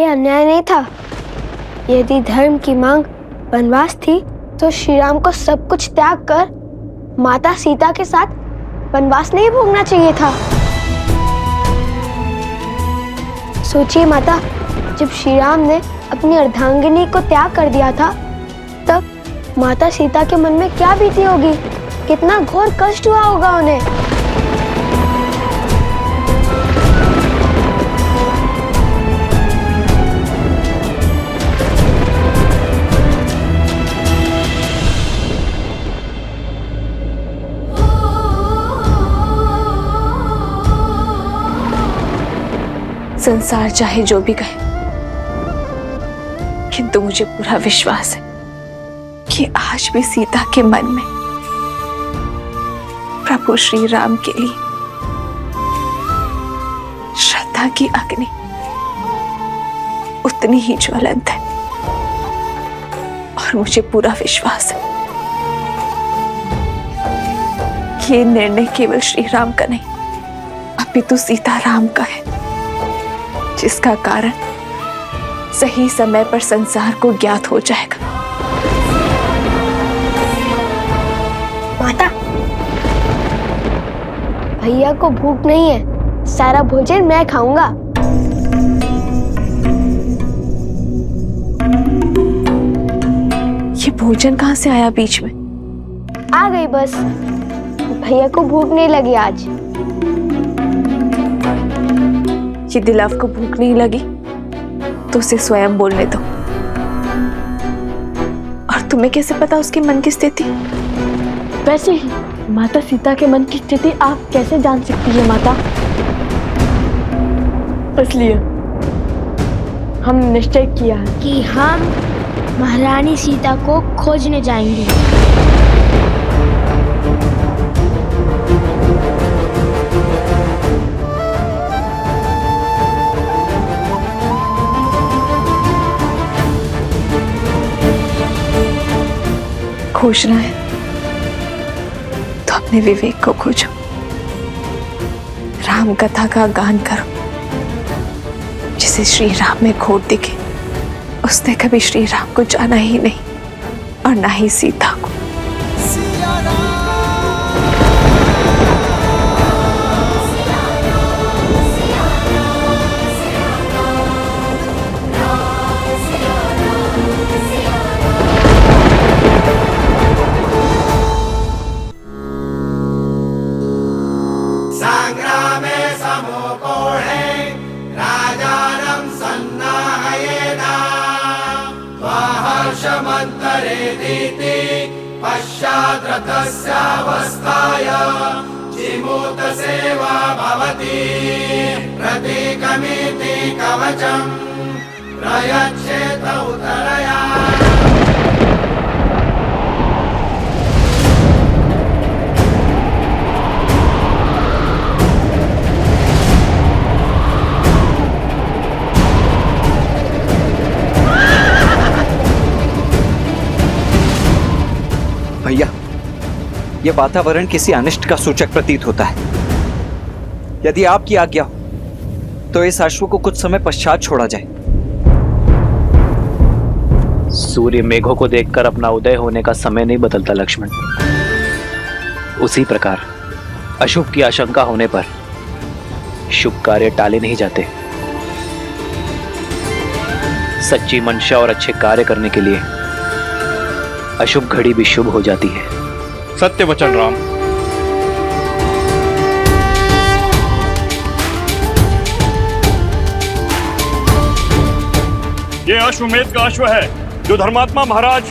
अन्याय नहीं था। यदि धर्म की मांग वनवास थी तो श्री राम को सब कुछ त्याग कर माता सीता के साथ वनवास नहीं भोगना चाहिए था। सोचिए माता, जब श्री राम ने अपनी अर्धांगिनी को त्याग कर दिया था तब माता सीता के मन में क्या बीती होगी, कितना घोर कष्ट हुआ होगा उन्हें। संसार चाहे जो भी कहे, किंतु मुझे पूरा विश्वास है कि आज भी सीता के मन में प्रभु श्री राम के लिए श्रद्धा की अग्नि उतनी ही ज्वलंत है। और मुझे पूरा विश्वास है कि ये निर्णय केवल श्री राम का नहीं अपितु सीता राम का है, जिसका कारण सही समय पर संसार को ज्ञात हो जाएगा। माता, भैया को भूख नहीं है, सारा भोजन मैं खाऊंगा। ये भोजन कहां से आया बीच में? आ गई बस, भैया को भूख नहीं लगी आज। ये दिलाव को भूख नहीं लगी तो उसे स्वयं बोलने दो। और तुम्हें कैसे पता उसके मन की स्थिति? वैसे ही माता सीता के मन की स्थिति आप कैसे जान सकती है माता? इसलिए हमने निश्चय किया है कि हम महारानी सीता को खोजने जाएंगे। खोजना है तो अपने विवेक को खोजो, राम कथा का गान करो। जिसे श्री राम में खोट दिखे उसने कभी श्री राम को जाना ही नहीं और ना ही सीता को। पश्चाद्रतस्यावस्थाय जिमूत सेवा भवति प्रतीकमिति कवचम् प्रयच्छेत उतरया। भैया, यह वातावरण किसी अनिष्ट का सूचक प्रतीत होता है। यदि आपकी आज्ञा हो तो इस अश्व को कुछ समय पश्चात छोड़ा जाए। सूर्य मेघों को देखकर अपना उदय होने का समय नहीं बदलता लक्ष्मण। उसी प्रकार अशुभ की आशंका होने पर शुभ कार्य टाले नहीं जाते। सच्ची मंशा और अच्छे कार्य करने के लिए अशुभ घड़ी भी शुभ हो जाती है। सत्य वचन राम। ये अश्वमेध का अश्व है जो धर्मात्मा महाराज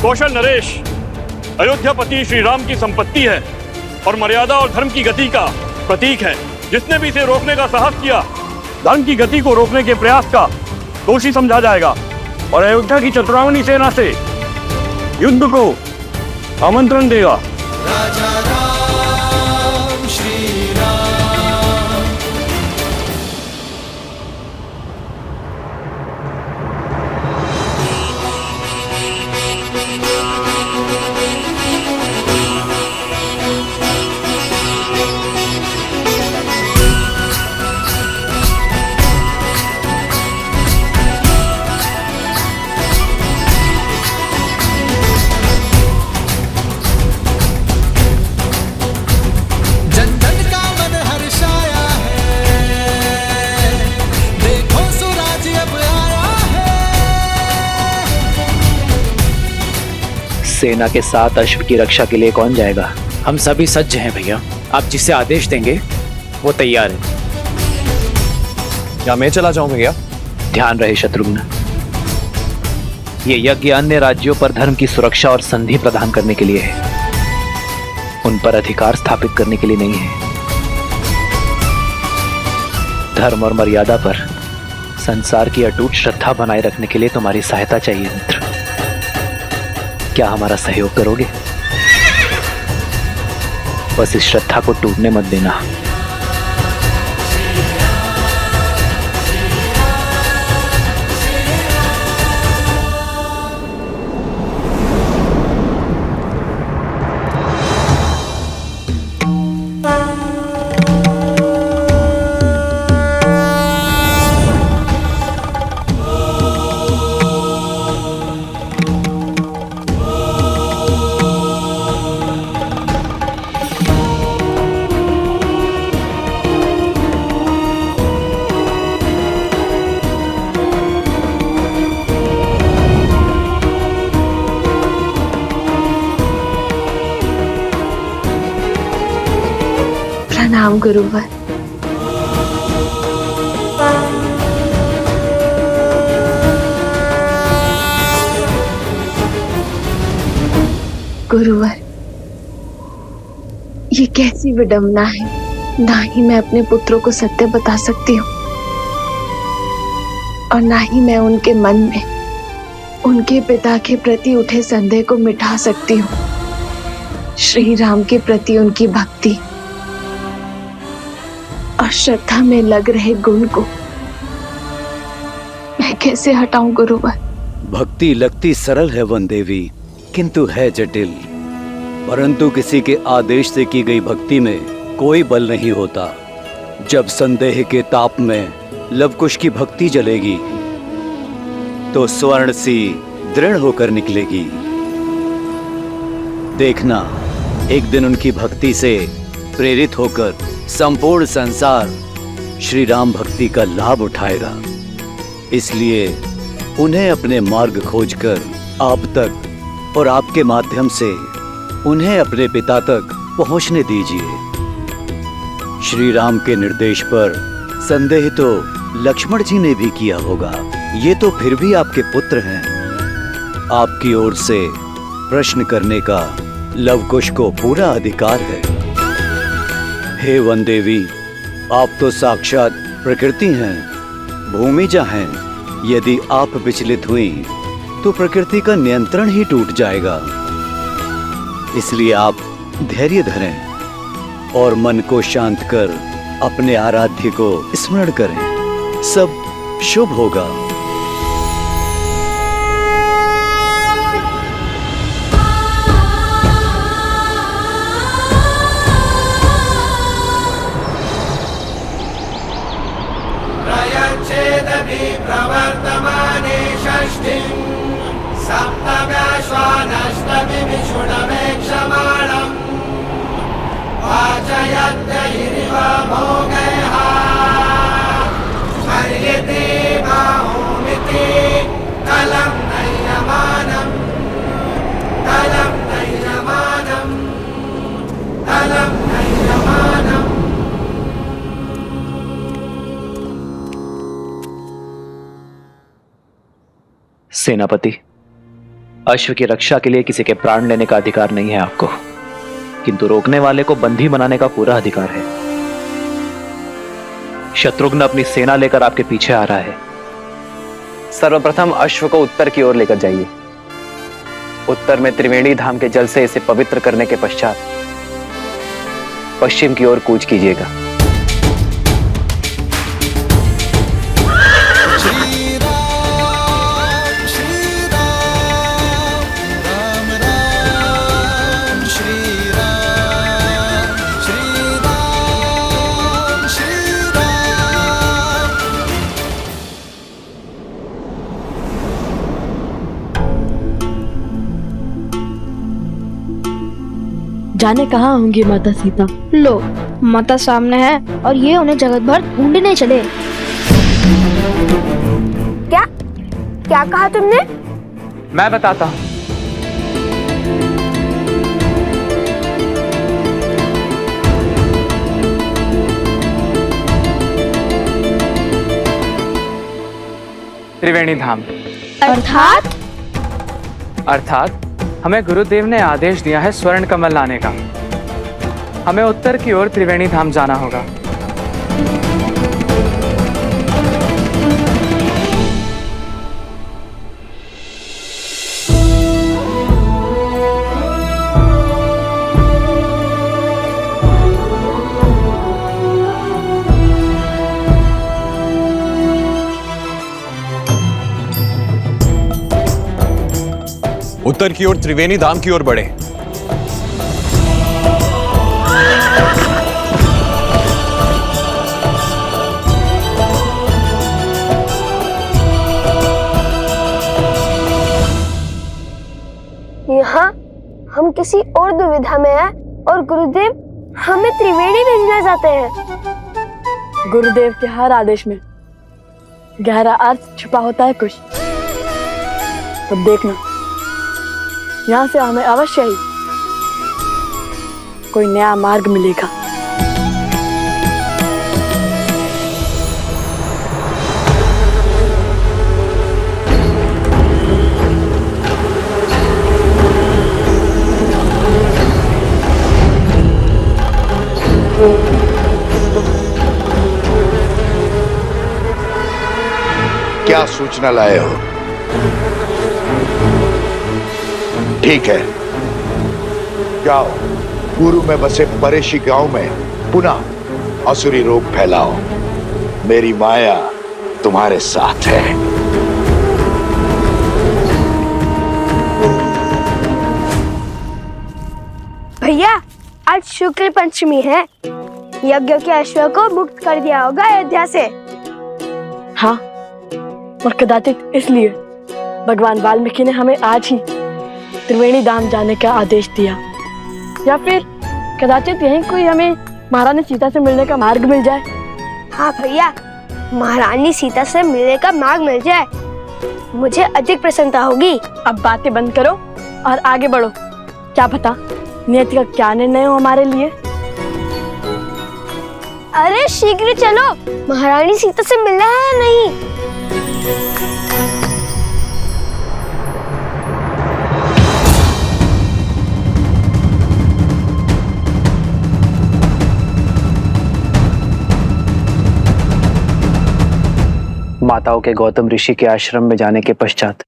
कौशल नरेश अयोध्यापति श्री राम की संपत्ति है और मर्यादा और धर्म की गति का प्रतीक है। जिसने भी इसे रोकने का साहस किया, धर्म की गति को रोकने के प्रयास का दोषी समझा जाएगा और अयोध्या की चतुरावनी सेना से युद्ध को आमंत्रण देगा। सेना के साथ अश्व की रक्षा के लिए कौन जाएगा? हम सभी सज्ज हैं भैया। आप जिसे आदेश देंगे वो तैयार है। क्या मैं चला जाऊं भैया? ध्यान रहे शत्रुघ्न, ये यज्ञ अन्य राज्यों पर धर्म की सुरक्षा और संधि प्रदान करने के लिए है, उन पर अधिकार स्थापित करने के लिए नहीं है। धर्म और मर्यादा पर संसार की अटूट श्रद्धा बनाए रखने के लिए तुम्हारी सहायता चाहिए मित्र। क्या हमारा सहयोग करोगे? बस इस श्रद्धा को टूटने मत देना। प्रणाम गुरुवर। गुरुवर, ये कैसी विडंबना है, ना ही मैं अपने पुत्रों को सत्य बता सकती हूँ और ना ही मैं उनके मन में उनके पिता के प्रति उठे संदेह को मिटा सकती हूँ। श्री राम के प्रति उनकी भक्ति और श्रद्धा में लग रहे गुण को मैं कैसे हटाऊं गुरुवर? भक्ति लगती सरल है वन देवी, किंतु है जटिल। परंतु किसी के आदेश से की गई भक्ति में कोई बल नहीं होता। जब संदेह के ताप में लवकुश की भक्ति जलेगी तो स्वर्ण सी दृढ़ होकर निकलेगी। देखना, एक दिन उनकी भक्ति से प्रेरित होकर संपूर्ण संसार श्री राम भक्ति का लाभ उठाएगा। इसलिए उन्हें अपने मार्ग खोजकर आप तक और आपके माध्यम से उन्हें अपने पिता तक पहुंचने दीजिए। श्री राम के निर्देश पर संदेह तो लक्ष्मण जी ने भी किया होगा। ये तो फिर भी आपके पुत्र हैं। आपकी ओर से प्रश्न करने का लवकुश को पूरा अधिकार है। हे वन देवी, आप तो साक्षात प्रकृति हैं, भूमिजा हैं। यदि आप विचलित हुई तो प्रकृति का नियंत्रण ही टूट जाएगा। इसलिए आप धैर्य धरें और मन को शांत कर अपने आराध्य को स्मरण करें। सब शुभ होगा। प्रवर्तमाने षष्ठीं सप्तव्याश्वानष्टविभीषुणमेक्षमाणम् वाचयत्यहिरिव भोगैः हर्यते बाहुमिति कलं नैयमानम् कलं नैयमानम् कलं नैयमानम्। सेनापति, अश्व की रक्षा के लिए किसी के प्राण लेने का अधिकार नहीं है आपको, किंतु रोकने वाले को बंदी बनाने का पूरा अधिकार है। शत्रुघ्न अपनी सेना लेकर आपके पीछे आ रहा है। सर्वप्रथम अश्व को उत्तर की ओर लेकर जाइए। उत्तर में त्रिवेणी धाम के जल से इसे पवित्र करने के पश्चात पश्चिम की ओर कूच कीजिएगा। जाने कहाँ होंगी माता सीता? लो, माता सामने है और ये उन्हें जगत भर ढूंढने चले। क्या क्या कहा तुमने? मैं बताता हूं। त्रिवेणी धाम। अर्थात हमें गुरुदेव ने आदेश दिया है स्वर्ण कमल लाने का। हमें उत्तर की ओर त्रिवेणी धाम जाना होगा। उत्तर की ओर त्रिवेणी धाम की ओर बढ़े। यहाँ हम किसी और दुविधा में हैं और गुरुदेव हमें त्रिवेणी भेजना चाहते हैं। गुरुदेव के हर आदेश में गहरा अर्थ छुपा होता है कुछ। तब देखना, यहाँ से हमें अवश्य ही कोई नया मार्ग मिलेगा। क्या सूचना लाए हो? ठीक है, जाओ पूर्व में बसे परेशी गांव में पुनः असुरी रोग फैलाओ। मेरी माया तुम्हारे साथ है। भैया, आज शुक्ल पंचमी है। यज्ञ के अश्व को मुक्त कर दिया होगा अयोध्या से। हाँ, और कदाचित इसलिए भगवान वाल्मीकि ने हमें आज ही त्रिवेणी धाम जाने का आदेश दिया, या फिर कदाचित यहीं कोई हमें महारानी सीता से मिलने का मार्ग मिल जाए। हाँ भैया, महारानी सीता से मिलने का मार्ग मिल जाए, मुझे अधिक प्रसन्नता होगी। अब बातें बंद करो और आगे बढ़ो। क्या पता नियति का क्या निर्णय हो हमारे लिए। अरे शीघ्र चलो, महारानी सीता से मिलना है या नहीं? माताओं के गौतम ऋषि के आश्रम में जाने के पश्चात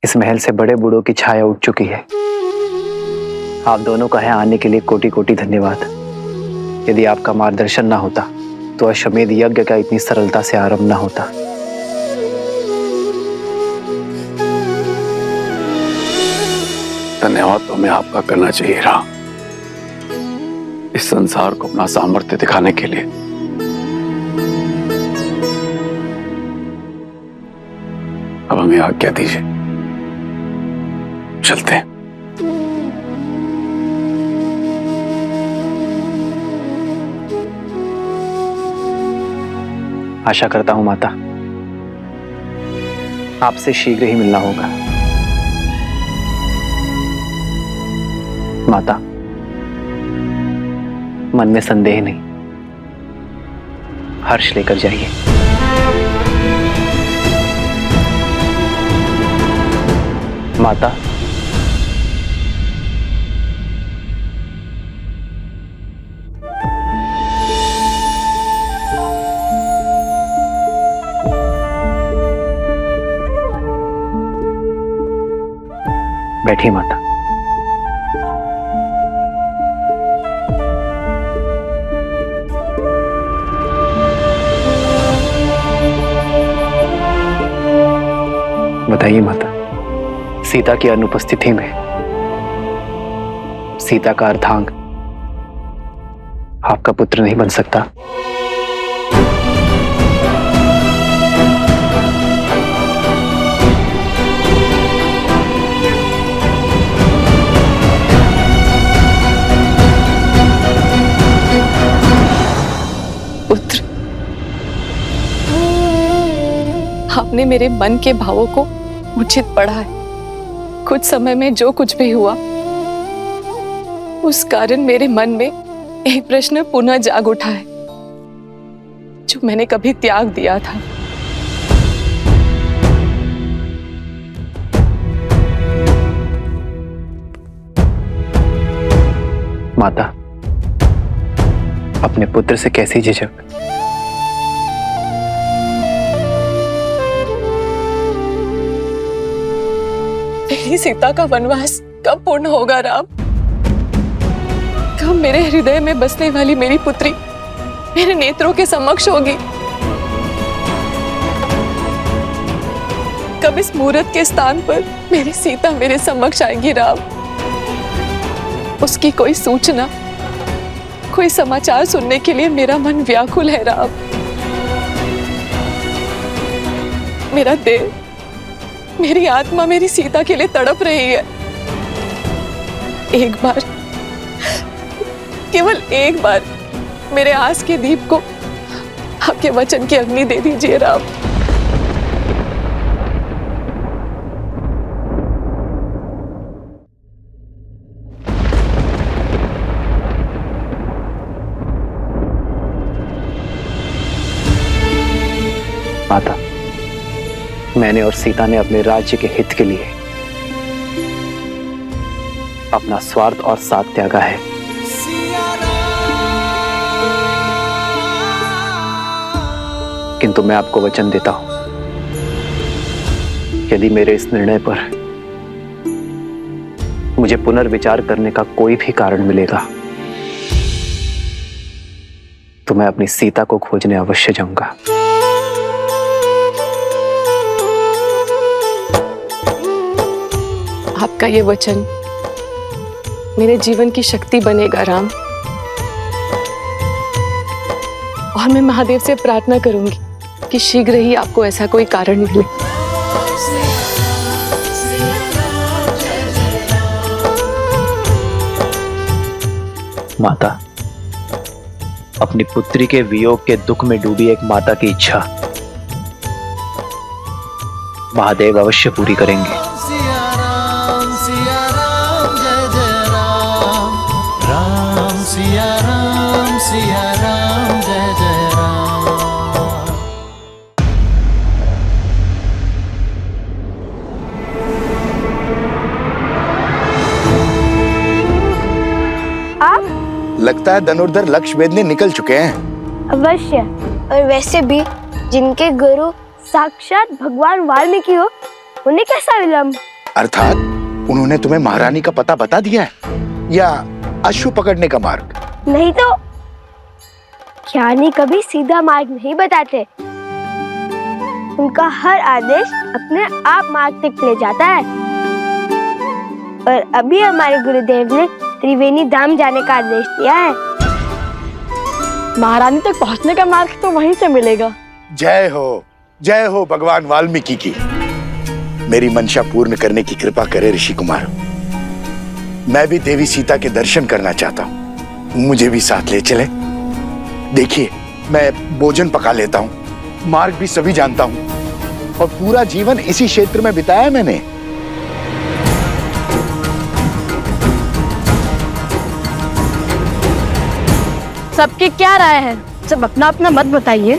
इस महल से बड़े बूढ़ों की छाया उठ चुकी है। आप दोनों का यहाँ आने के लिए कोटि कोटि धन्यवाद। यदि आपका मार्गदर्शन ना होता तो अश्वमेध यज्ञ का इतनी सरलता से आरंभ ना होता। धन्यवाद तो हमें आपका करना चाहिए रहा, इस संसार को अपना सामर्थ्य दिखाने के लिए। अब हमें आज्ञा दीजिए, चलते हैं। आशा करता हूं माता, आपसे शीघ्र ही मिलना होगा। माता, मन में संदेह नहीं, हर्ष लेकर जाइए। माता, बैठिए माता। बताइए माता, सीता की अनुपस्थिति में सीता का अर्धांग आपका पुत्र नहीं बन सकता? पुत्र, आपने मेरे मन के भावों को उचित पढ़ा है। कुछ समय में जो कुछ भी हुआ, उस कारण मेरे मन में एक प्रश्न पुनः जाग उठा है, जो मैंने कभी त्याग दिया था। माता, अपने पुत्र से कैसी झिझक? मेरी सीता का वनवास कब पूर्ण होगा राम? कब मेरे हृदय में बसने वाली मेरी पुत्री मेरे नेत्रों के समक्ष होगी? कब इस मुहूर्त के स्थान पर मेरी सीता मेरे समक्ष आएगी राम? उसकी कोई सूचना, कोई समाचार सुनने के लिए मेरा मन व्याकुल है राम। मेरा देह, मेरी आत्मा मेरी सीता के लिए तड़प रही है। एक बार, केवल एक बार मेरे आस के दीप को आपके वचन की अग्नि दे दीजिए राम। माता, मैंने और सीता ने अपने राज्य के हित के लिए अपना स्वार्थ और साथ त्यागा है। किंतु मैं आपको वचन देता हूं, यदि मेरे इस निर्णय पर मुझे पुनर्विचार करने का कोई भी कारण मिलेगा तो मैं अपनी सीता को खोजने अवश्य जाऊंगा। आपका ये वचन मेरे जीवन की शक्ति बनेगा राम, और मैं महादेव से प्रार्थना करूंगी कि शीघ्र ही आपको ऐसा कोई कारण मिले। माता, अपनी पुत्री के वियोग के दुख में डूबी एक माता की इच्छा महादेव अवश्य पूरी करेंगे। लगता है धनुर्धर लक्ष्य भेदने निकल चुके हैं। अवश्य, और वैसे भी जिनके गुरु साक्षात भगवान वाल्मीकि हो, उन्हें कैसा विलंब? अर्थात उन्होंने तुम्हें महारानी का पता बता दिया है या अश्व पकड़ने का मार्ग? नहीं तो ज्ञानी कभी सीधा मार्ग नहीं बताते। उनका हर आदेश अपने आप मार्ग तक ले जाता है। और अभी हमारे गुरुदेव ने त्रिवेणी धाम जाने का आदेश दिया है। महारानी तक पहुंचने का मार्ग तो वहीं से मिलेगा। जय हो भगवान वाल्मीकि की। मेरी मंशा पूर्ण करने की कृपा करे ऋषि कुमार। मैं भी देवी सीता के दर्शन करना चाहता हूँ, मुझे भी साथ ले चले। देखिए, मैं भोजन पका लेता हूँ, मार्ग भी सभी जानता हूँ, और पूरा जीवन इसी क्षेत्र में बिताया है मैंने। सबकी क्या राय है? सब अपना अपना मत बताइए।